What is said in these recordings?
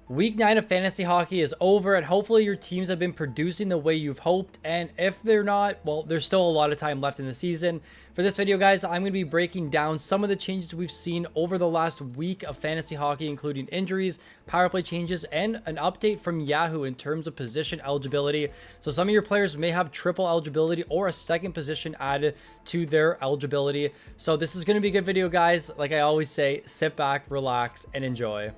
Week 9 of fantasy hockey is over, and hopefully your teams have been producing the way you've hoped. And if they're not, well, there's still a lot of time left in the season. For this video, guys, I'm going to be breaking down some of the changes we've seen over the last week of fantasy hockey, including injuries, power play changes, and an update from Yahoo in terms of position eligibility. So some of your players may have triple eligibility or a second position added to their eligibility. So this is going to be a good video, guys. Like I always say, sit back, relax, and enjoy.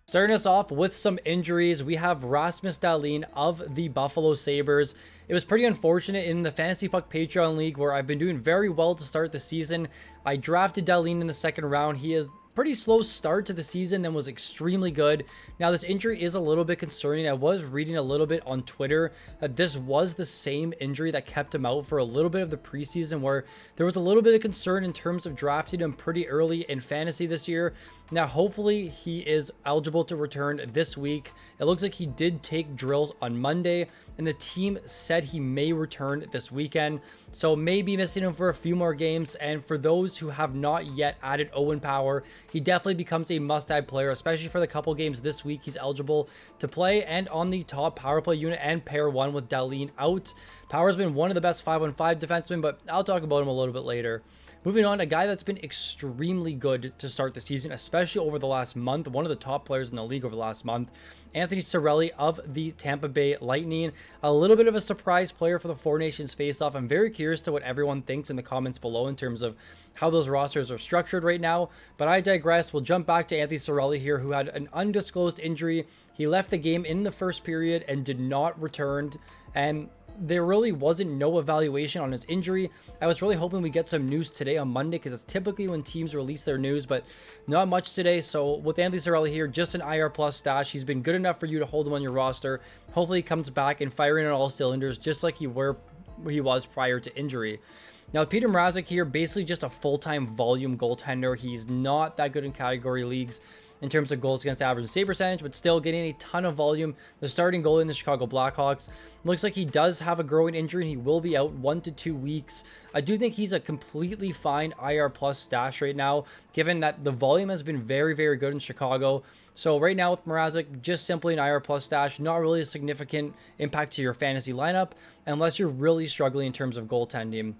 Starting us off with some injuries, we have Rasmus Dahlin of the Buffalo Sabres. It was pretty unfortunate in the Fantasy Puck Patreon League where I've been doing very well to start the season. I drafted Dahlin in the second round. He is pretty slow start to the season, then was extremely good. Now this injury is a little bit concerning. I was reading a little bit on Twitter that this was the same injury that kept him out for a little bit of the preseason, where there was a little bit of concern in terms of drafting him pretty early in fantasy this year. Now hopefully he is eligible to return this week. It looks like he did take drills on Monday, and the team said he may return this weekend, so may be missing him for a few more games. And for those who have not yet added Owen Power, he definitely becomes a must-add player, especially for the couple games this week he's eligible to play, and on the top power play unit and pair one with Dahlin out. Power's been one of the best 5-on-5 defensemen, but I'll talk about him a little bit later. Moving on, a guy that's been extremely good to start the season, especially over the last month, one of the top players in the league over the last month, Anthony Cirelli of the Tampa Bay Lightning. A little bit of a surprise player for the Four Nations face-off. I'm very curious to what everyone thinks in the comments below in terms of how those rosters are structured right now, but I digress. We'll jump back to Anthony Cirelli here, who had an undisclosed injury. He left the game in the first period and did not return, and there really wasn't no evaluation on his injury. I was really hoping we get some news today on Monday, because it's typically when teams release their news, but not much today. So with Anthony Cirelli here, just an IR plus stash. He's been good enough for you to hold him on your roster. Hopefully he comes back and firing on all cylinders, just like he was prior to injury. Now, Peter Mrazek here, basically just a full-time volume goaltender. He's not that good in category leagues in terms of goals against average and save percentage, but still getting a ton of volume. The starting goalie in the Chicago Blackhawks. Looks like he does have a growing injury, and he will be out 1 to 2 weeks. I do think he's a completely fine IR plus stash right now, given that the volume has been very, very good in Chicago. So right now with Mrazek, just simply an IR plus stash, not really a significant impact to your fantasy lineup, unless you're really struggling in terms of goaltending.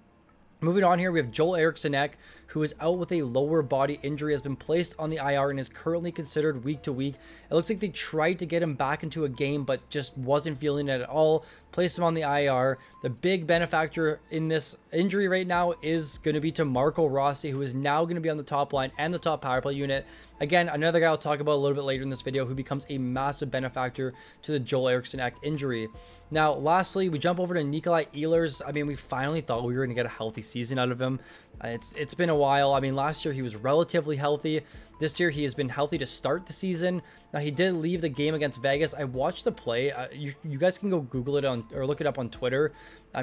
Moving on here, we have Joel Eriksson, who is out with a lower body injury, has been placed on the IR and is currently considered week to week. It looks like they tried to get him back into a game, but just wasn't feeling it at all. Placed him on the IR. The big benefactor in this injury right now is going to be to Marco Rossi, who is now going to be on the top line and the top power play unit. Again, another guy I'll talk about a little bit later in this video, who becomes a massive benefactor to the Joel Eriksson injury. Now, lastly, we jump over to Nikolai Ehlers. I mean, we finally thought we were going to get a healthy season out of him. It's been a while. I mean, last year he was relatively healthy. This year he has been healthy to start the season. Now, he did leave the game against Vegas. I watched the play. You guys can go Google it or look it up on Twitter.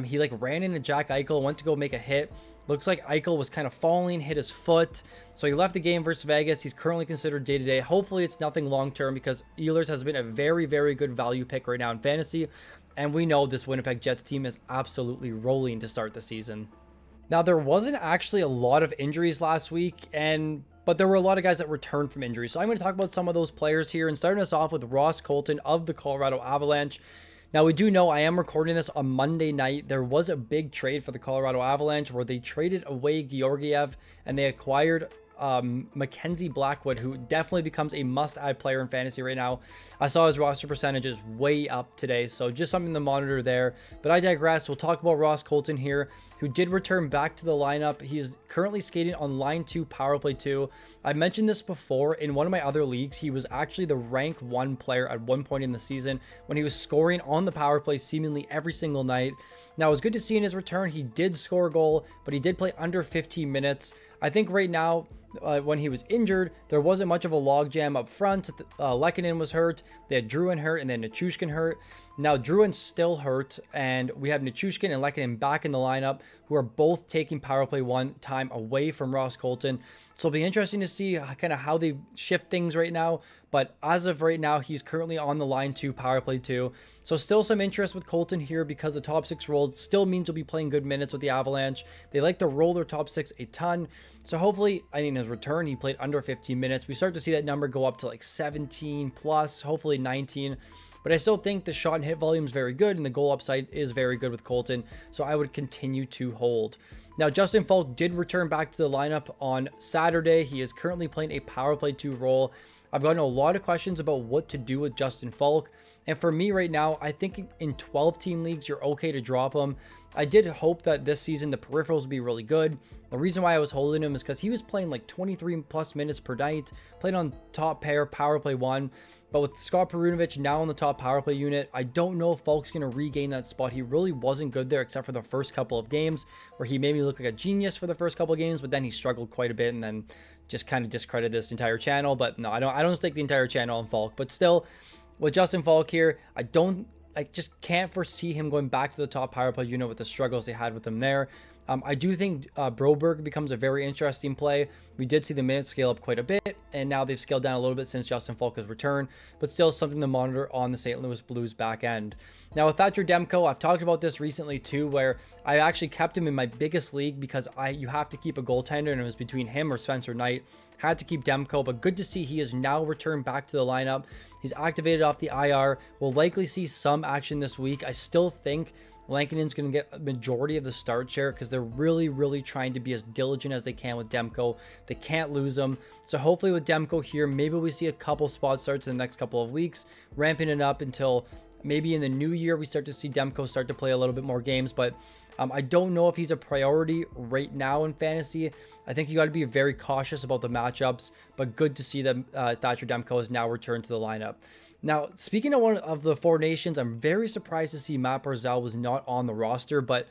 He like ran into Jack Eichel, went to go make a hit. Looks like Eichel was kind of falling, hit his foot. So he left the game versus Vegas. He's currently considered day-to-day. Hopefully it's nothing long-term, because Ehlers has been a very, very good value pick right now in fantasy. And we know this Winnipeg Jets team is absolutely rolling to start the season. Now, there wasn't actually a lot of injuries last week, but there were a lot of guys that returned from injuries. So I'm going to talk about some of those players here, and starting us off with Ross Colton of the Colorado Avalanche. Now, we do know I am recording this on Monday night. There was a big trade for the Colorado Avalanche where they traded away Georgiev and they acquired Mackenzie Blackwood, who definitely becomes a must-add player in fantasy right now. I saw his roster percentages way up today, so just something to monitor there. But I digress. We'll talk about Ross Colton here, who did return back to the lineup. He's currently skating on line 2, power play 2. I mentioned this before in one of my other leagues. He was actually the rank 1 player at one point in the season when he was scoring on the power play seemingly every single night. Now, it was good to see in his return. He did score a goal, but he did play under 15 minutes. I think right now when he was injured, there wasn't much of a logjam up front. Lehkonen was hurt. They had Drouin hurt, and then Nichushkin hurt. Now Drouin's still hurt, and we have Nichushkin and Lehkonen back in the lineup, who are both taking power play 1 time away from Ross Colton. So it'll be interesting to see kind of how they shift things right now. But as of right now, he's currently on the line 2, power play 2. So still some interest with Colton here because the top 6 role still means he'll be playing good minutes with the Avalanche. They like to roll their top 6 a ton. So hopefully, in his return, he played under 15 minutes. We start to see that number go up to like 17 plus, hopefully 19. But I still think the shot and hit volume is very good, and the goal upside is very good with Colton. So I would continue to hold. Now, Justin Faulk did return back to the lineup on Saturday. He is currently playing a power play 2 role. I've gotten a lot of questions about what to do with Justin Faulk. And for me right now, I think in 12-team leagues, you're okay to drop him. I did hope that this season the peripherals would be really good. The reason why I was holding him is because he was playing like 23 plus minutes per night, played on top pair, power play 1. But with Scott Perunovich now on the top power play unit, I don't know if Faulk's going to regain that spot. He really wasn't good there except for the first couple of games where he made me look like a genius for the first couple of games, but then he struggled quite a bit and then just kind of discredited this entire channel. But no, I don't stake the entire channel on Faulk. But still, with Justin Faulk here, I just can't foresee him going back to the top power play unit with the struggles they had with him there. I do think Broberg becomes a very interesting play. We did see the minutes scale up quite a bit, and now they've scaled down a little bit since Justin Faulk has returned, but still something to monitor on the St. Louis Blues back end. Now with Thatcher Demko, I've talked about this recently too, where I actually kept him in my biggest league because you have to keep a goaltender, and it was between him or Spencer Knight. Had to keep Demko, but good to see he has now returned back to the lineup. He's activated off the IR. We'll likely see some action this week. I still think Lankinen's going to get a majority of the start share because they're really trying to be as diligent as they can with Demko. They can't lose him. So hopefully with Demko here, maybe we see a couple spot starts in the next couple of weeks, ramping it up until maybe in the new year we start to see Demko start to play a little bit more games. But I don't know if he's a priority right now in fantasy. I think you got to be very cautious about the matchups, but good to see that Thatcher Demko has now returned to the lineup. Now, speaking of one of the Four Nations, I'm very surprised to see Matt Barzal was not on the roster, but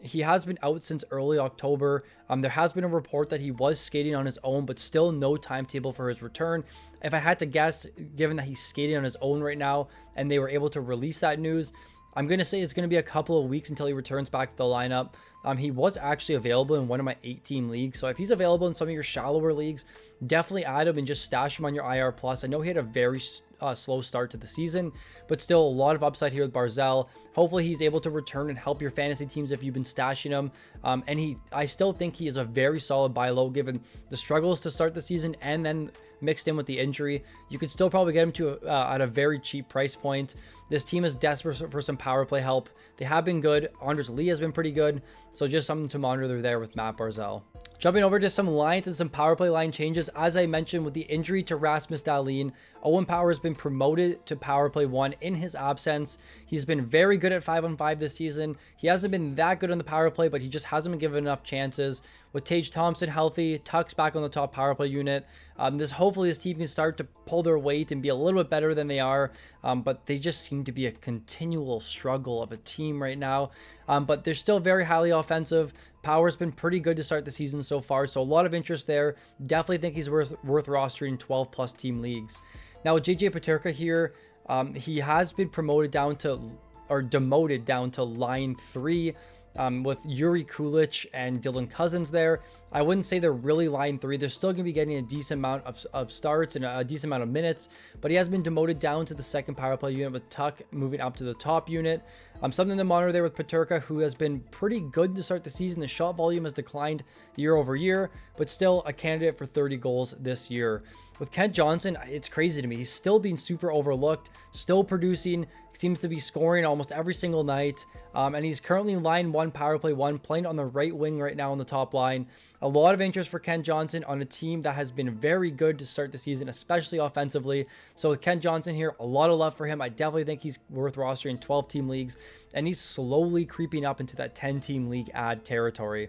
he has been out since early October. There has been a report that he was skating on his own, but still no timetable for his return. If I had to guess, given that he's skating on his own right now and they were able to release that news, I'm going to say it's going to be a couple of weeks until he returns back to the lineup. He was actually available in one of my 8-team leagues. So if he's available in some of your shallower leagues, definitely add him and just stash him on your IR+. I know he had a very slow start to the season, but still a lot of upside here with Barzal. Hopefully he's able to return and help your fantasy teams if you've been stashing him. I still think he is a very solid buy low given the struggles to start the season and then mixed in with the injury. You could still probably get him to at a very cheap price point. This team is desperate for some power play help. They have been good. Anders Lee has been pretty good. So just something to monitor there with Matt Barzal. Jumping over to some lines and some power play line changes. As I mentioned, with the injury to Rasmus Dahlin, Owen Power has been promoted to power play 1 in his absence. He's been very good at 5-on-5 this season. He hasn't been that good on the power play, but he just hasn't been given enough chances. With Tage Thompson healthy, Tuck's back on the top power play unit. Hopefully this team can start to pull their weight and be a little bit better than they are. But they just seem to be a continual struggle of a team right now. But they're still very highly offensive. Power's been pretty good to start the season so far, so a lot of interest there. Definitely think he's worth rostering 12-plus team leagues. Now with JJ Peterka here, he has been demoted down to line 3 with Yuri Kulich and Dylan Cousins there. I wouldn't say they're really line 3. They're still going to be getting a decent amount of starts and a decent amount of minutes, but he has been demoted down to the second power play unit with Tuck moving up to the top unit. Something to monitor there with Peterka, who has been pretty good to start the season. The shot volume has declined year over year, but still a candidate for 30 goals this year. With Kent Johnson, it's crazy to me. He's still being super overlooked, still producing, seems to be scoring almost every single night. And he's currently line 1, power play 1, playing on the right wing right now on the top line. A lot of interest for Kent Johnson on a team that has been very good to start the season, especially offensively. So with Kent Johnson here, a lot of love for him. I definitely think he's worth rostering 12-team leagues, and he's slowly creeping up into that 10-team league ad territory.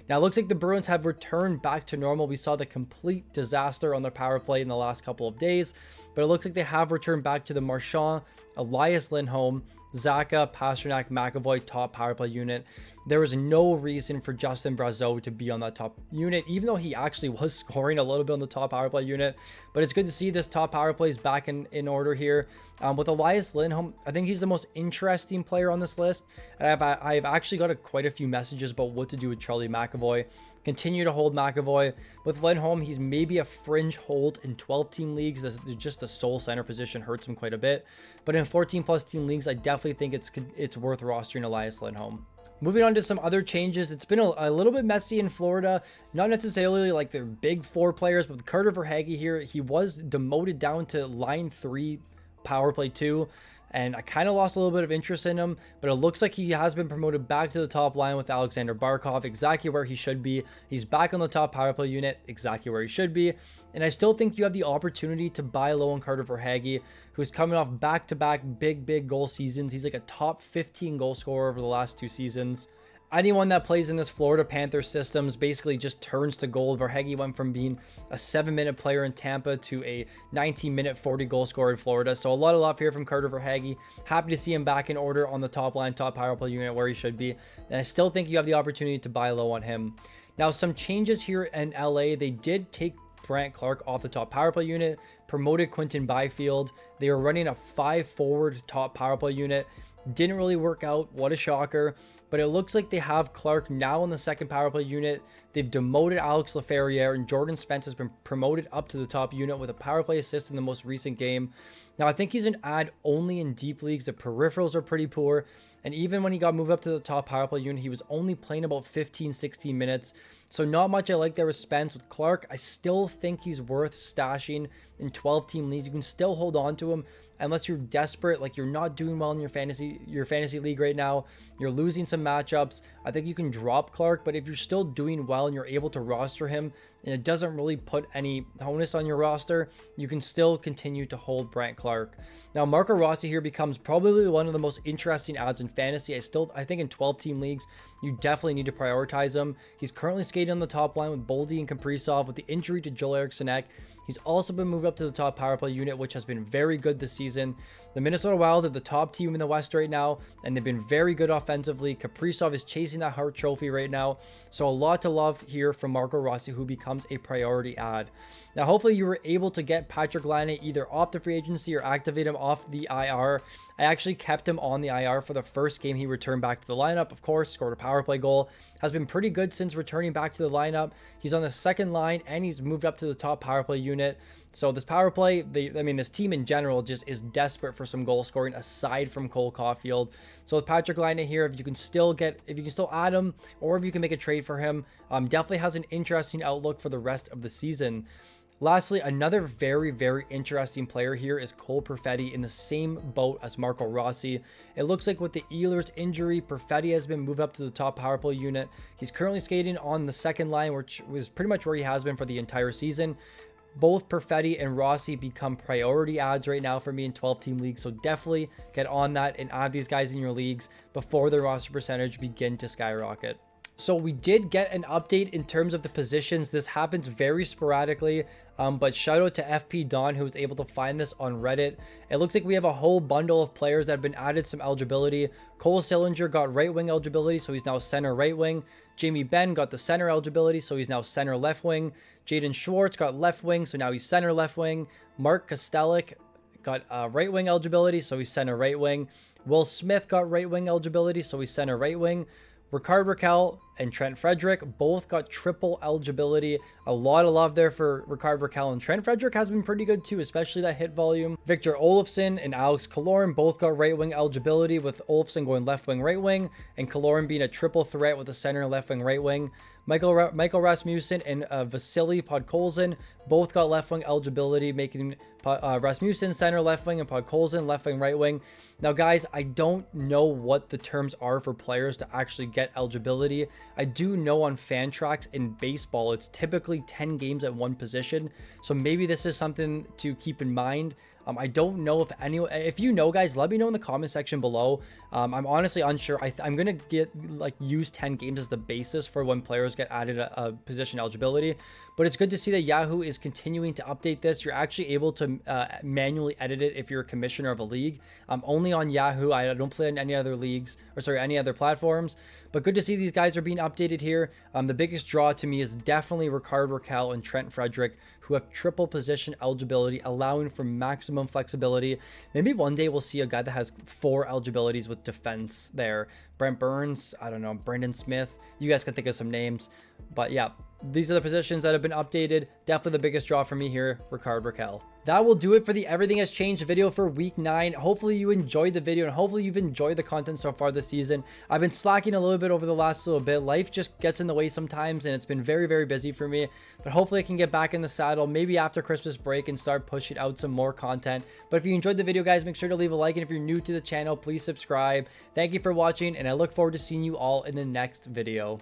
Now, it looks like the Bruins have returned back to normal. We saw the complete disaster on their power play in the last couple of days, but it looks like they have returned back to the Marchand Elias Lindholm, Zacha, Pastrnak, McAvoy, top power play unit. There was no reason for Justin Brazeau to be on that top unit, even though he actually was scoring a little bit on the top power play unit. But it's good to see this top power play is back in order here. With Elias Lindholm, I think he's the most interesting player on this list. And I've actually got quite a few messages about what to do with Charlie McAvoy. Continue to hold McAvoy. With Lindholm, he's maybe a fringe hold in 12-team leagues. Just the sole center position hurts him quite a bit. But in 14-plus team leagues, I definitely think it's worth rostering Elias Lindholm. Moving on to some other changes, it's been a little bit messy in Florida. Not necessarily like their big four players, but with Carter Verhaeghe here, he was demoted down to line 3, power play 2. And I kind of lost a little bit of interest in him, but it looks like he has been promoted back to the top line with Alexander Barkov, exactly where he should be. He's back on the top power play unit, exactly where he should be. And I still think you have the opportunity to buy low on Carter Verhaeghe, who's coming off back-to-back big goal seasons. He's like a top 15 goal scorer over the last 2 seasons. Anyone that plays in this Florida Panthers systems basically just turns to gold. Verhaeghe went from being a 7-minute player in Tampa to a 19-minute 40-goal scorer in Florida. So a lot of love here from Carter Verhaeghe. Happy to see him back in order on the top line, top power play unit where he should be. And I still think you have the opportunity to buy low on him. Now, some changes here in LA. They did take Brandt Clarke off the top power play unit, promoted Quinton Byfield. They were running a 5-forward top power play unit. Didn't really work out. What a shocker. But it looks like they have Clarke now on the second power play unit. They've demoted Alex Laferriere, and Jordan Spence has been promoted up to the top unit with a power play assist in the most recent game. Now, I think he's an ad only in deep leagues. The peripherals are pretty poor. And even when he got moved up to the top power play unit, he was only playing about 15-16 minutes. So not much I like there with Spence. With Clarke, I still think he's worth stashing in 12-team leagues. You can still hold on to him unless you're desperate, like you're not doing well in your fantasy league right now. You're losing some matchups. I think you can drop Clarke, but if you're still doing well and you're able to roster him and it doesn't really put any onus on your roster, you can still continue to hold Brandt Clarke. Now, Marco Rossi here becomes probably one of the most interesting ads in fantasy. I think in 12-team leagues, you definitely need to prioritize him. He's currently skating on the top line with Boldy and Kaprizov. With the injury to Joel Eriksson Ek, he's also been moved up to the top power play unit, which has been very good this season. The Minnesota Wild are the top team in the West right now, and they've been very good offensively. Kaprizov is chasing that Hart Trophy right now. So a lot to love here from Marco Rossi, who becomes a priority ad. Now, hopefully you were able to get Patrik Laine either off the free agency or activate him off the IR. I actually kept him on the IR for the first game he returned back to the lineup. Of course, scored a power play goal. Has been pretty good since returning back to the lineup. He's on the second line, and he's moved up to the top power play unit. So this power play, this team in general just is desperate for some goal scoring aside from Cole Caulfield. So with Patrik Laine here, if you can still add him, or if you can make a trade for him, definitely has an interesting outlook for the rest of the season. Lastly, another very interesting player here is Cole Perfetti, in the same boat as Marco Rossi. It looks like with the Ehlers injury, Perfetti has been moved up to the top power play unit. He's currently skating on the second line, which was pretty much where he has been for the entire season. Both Perfetti and Rossi become priority ads right now for me in 12-team leagues, so definitely get on that and add these guys in your leagues before their roster percentage begin to skyrocket. So we did get an update in terms of the positions. This happens very sporadically, but shout out to FP Don, who was able to find this on Reddit. It looks like we have a whole bundle of players that have been added some eligibility. Cole Sillinger got right wing eligibility, so he's now center right wing. Jamie Benn got the center eligibility, so he's now center left wing. Jaden Schwartz got left wing, so now he's center left wing. Mark Kostelik got right wing eligibility, so he's center right wing. Will Smith got right wing eligibility, so he's center right wing. Rickard Rakell and Trent Frederick both got triple eligibility. A lot of love there for Rickard Rakell, and Trent Frederick has been pretty good too, especially that hit volume. Victor Olofsson and Alex Killorn both got right wing eligibility, with Olofsson going left wing, right wing, and Killorn being a triple threat with a center, left wing, right wing. Michael Rasmussen and Vasily Podkolzin both got left wing eligibility, making Rasmussen center left wing and Podkolzin left wing, right wing. Now, guys, I don't know what the terms are for players to actually get eligibility. I do know on Fantrax in baseball, it's typically 10 games at one position. So maybe this is something to keep in mind. I don't know if you know, guys, let me know in the comment section below. I'm honestly unsure. I'm gonna use 10 games as the basis for when players get added a position eligibility, but it's good to see that Yahoo is continuing to update this. You're actually able to manually edit it if you're a commissioner of a league. Only on Yahoo. I don't play on any other leagues, or sorry, any other platforms. But good to see these guys are being updated here. The biggest draw to me is definitely Rickard Rakell and Trent Frederick, who have triple position eligibility, allowing for maximum flexibility. Maybe one day we'll see a guy that has 4 eligibilities with defense there. Brent Burns, I don't know, Brandon Smith. You guys can think of some names. But yeah, these are the positions that have been updated. Definitely the biggest draw for me here, Rickard Rakell. That will do it for the Everything Has Changed video for week 9. Hopefully you enjoyed the video and hopefully you've enjoyed the content so far this season. I've been slacking a little bit over the last little bit. Life just gets in the way sometimes and it's been very, very busy for me. But hopefully I can get back in the saddle maybe after Christmas break and start pushing out some more content. But if you enjoyed the video, guys, make sure to leave a like. And if you're new to the channel, please subscribe. Thank you for watching and I look forward to seeing you all in the next video.